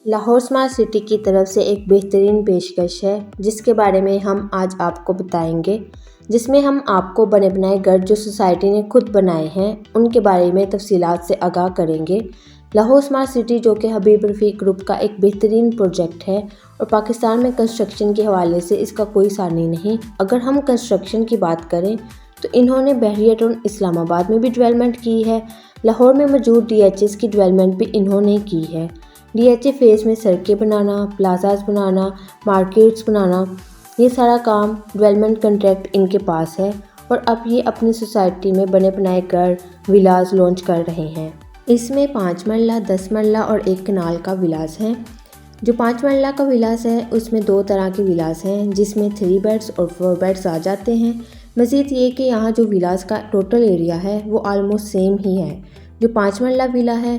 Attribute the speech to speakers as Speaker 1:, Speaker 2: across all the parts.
Speaker 1: Lahore smart city کی طرف سے ایک بہترین پیشکش ہے جس کے بارے میں ہم آج آپ کو بتائیں گے، جس میں ہم آپ کو بنے بنائے گھر جو سوسائٹی نے خود بنائے ہیں ان کے بارے میں تفصیلات سے آگاہ کریں گے۔ لاہور اسمارٹ سٹی جو کہ حبیب رفیق گروپ کا ایک بہترین پروجیکٹ ہے اور پاکستان میں کنسٹرکشن کے حوالے سے اس کا کوئی ثانی نہیں۔ اگر ہم کنسٹرکشن کی بات کریں تو انہوں نے بحریہ ٹاؤن اسلام آباد میں بھی ڈیولپمنٹ کی ہے، لاہور میں موجود DHS کی ڈیولپمنٹ بھی انہوں نے کی ہے۔ DHA فیس میں سڑکیں بنانا، پلازاز بنانا، مارکیٹس بنانا، یہ سارا کام ڈیولپمنٹ کنٹریکٹ ان کے پاس ہے اور اب یہ اپنی سوسائٹی میں بنے بنائے گھر ولاز لانچ کر رہے ہیں۔ اس میں 5 مرلہ، 10 مرلہ اور 1 کنال کا ولاز ہے۔ جو 5 مرلہ کا ولاز ہے اس میں 2 طرح کے ولاز ہیں جس میں 3 بیڈز اور 4 بیڈز آ جاتے ہیں۔ مزید یہ کہ یہاں جو ولاز کا ٹوٹل ایریا ہے وہ آلموسٹ سیم ہی ہے۔ جو 5 مرلہ ولا ہے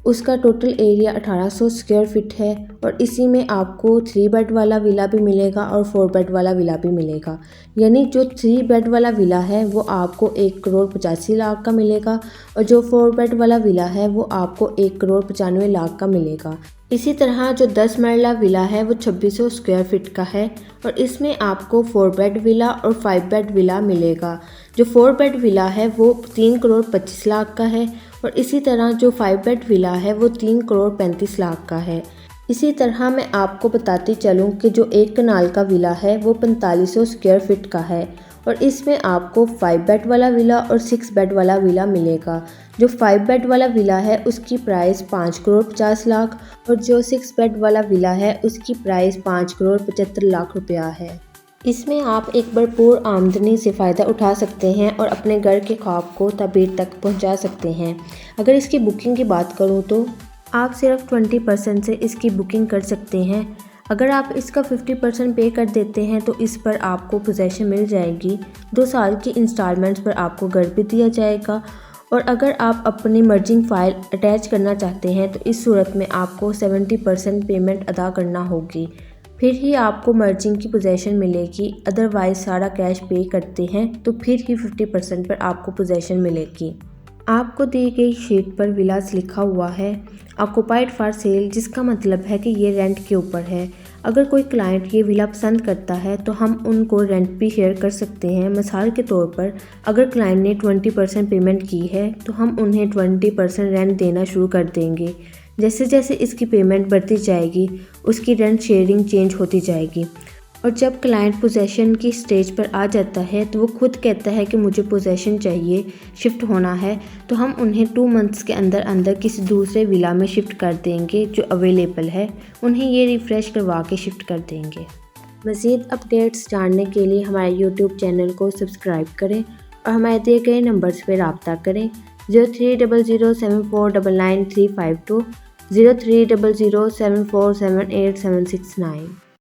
Speaker 1: اس کا ٹوٹل ایریا 1800 اسکوائر فٹ ہے اور اسی میں آپ کو 3 بیڈ والا ولا بھی ملے گا اور 4 بیڈ والا ولا بھی ملے گا۔ یعنی جو 3 بیڈ والا ولا ہے وہ آپ کو 1,85,00,000 کا ملے گا اور جو 4 بیڈ والا ولا ہے وہ آپ کو 1,95,00,000 کا ملے گا۔ اسی طرح جو 10 مرلہ ولا ہے وہ 2600 اسکوائر فٹ کا ہے اور اس میں آپ کو 4 بیڈ ولا اور 5 بیڈ ولا ملے گا۔ جو 4 بیڈ ولا ہے وہ 3,25,00,000 کا ہے اور اسی طرح جو 5 بیڈ ولا ہے وہ 3,35,00,000 کا ہے۔ اسی طرح میں آپ کو بتاتی چلوں کہ جو 1 کنال کا ولا ہے وہ 4500 اسکوائر فٹ کا ہے اور اس میں آپ کو 5 بیڈ والا ولا اور 6 بیڈ والا ولا ملے گا۔ جو 5 بیڈ والا ولا ہے اس کی پرائس 5,50,00,000 اور جو 6 بیڈ والا ولا ہے اس کی پرائس 5,75,00,000 روپیہ ہے۔ اس میں آپ ایک بھرپور آمدنی سے فائدہ اٹھا سکتے ہیں اور اپنے گھر کے خواب کو تعبیر تک پہنچا سکتے ہیں۔ اگر اس کی بکنگ کی بات کروں تو آپ صرف 20% سے اس کی بکنگ کر سکتے ہیں۔ اگر آپ اس کا 50% پے کر دیتے ہیں تو اس پر آپ کو پوزیشن مل جائے گی۔ 2 سال کی انسٹالمنٹس پر آپ کو گھر بھی دیا جائے گا اور اگر آپ اپنی مرجنگ فائل اٹیچ کرنا چاہتے ہیں تو اس صورت میں آپ کو 70% پیمنٹ ادا کرنا ہوگی، پھر ہی آپ کو مرجنگ کی پوزیشن ملے گی۔ ادروائز سارا کیش پے کرتے ہیں تو پھر ہی 50% پر آپ کو پوزیشن ملے گی۔ آپ کو دی گئی شیٹ پر ولاز لکھا ہوا ہے آکوپائڈ فار سیل، جس کا مطلب ہے کہ یہ رینٹ کے اوپر ہے۔ اگر کوئی کلائنٹ یہ ولا پسند کرتا ہے تو ہم ان کو رینٹ بھی شیئر کر سکتے ہیں۔ مثال کے طور پر اگر کلائنٹ نے 20% پیمنٹ کی ہے تو ہم انہیں 20% رینٹ دینا شروع کر دیں گے۔ جیسے جیسے اس کی پیمنٹ بڑھتی جائے گی اس کی رینٹ شیئرنگ چینج ہوتی جائے گی اور جب کلائنٹ پوزیشن کی سٹیج پر آ جاتا ہے تو وہ خود کہتا ہے کہ مجھے پوزیشن چاہیے، شفٹ ہونا ہے، تو ہم انہیں 2 منتھس کے اندر اندر کسی دوسرے ولا میں شفٹ کر دیں گے جو اویلیبل ہے، انہیں یہ ریفریش کروا کے شفٹ کر دیں گے۔ مزید اپڈیٹس جاننے کے لیے ہمارے YouTube چینل کو سبسکرائب کریں اور ہمارے دیے گئے نمبرز پہ رابطہ کریں 030074999352 030074787769۔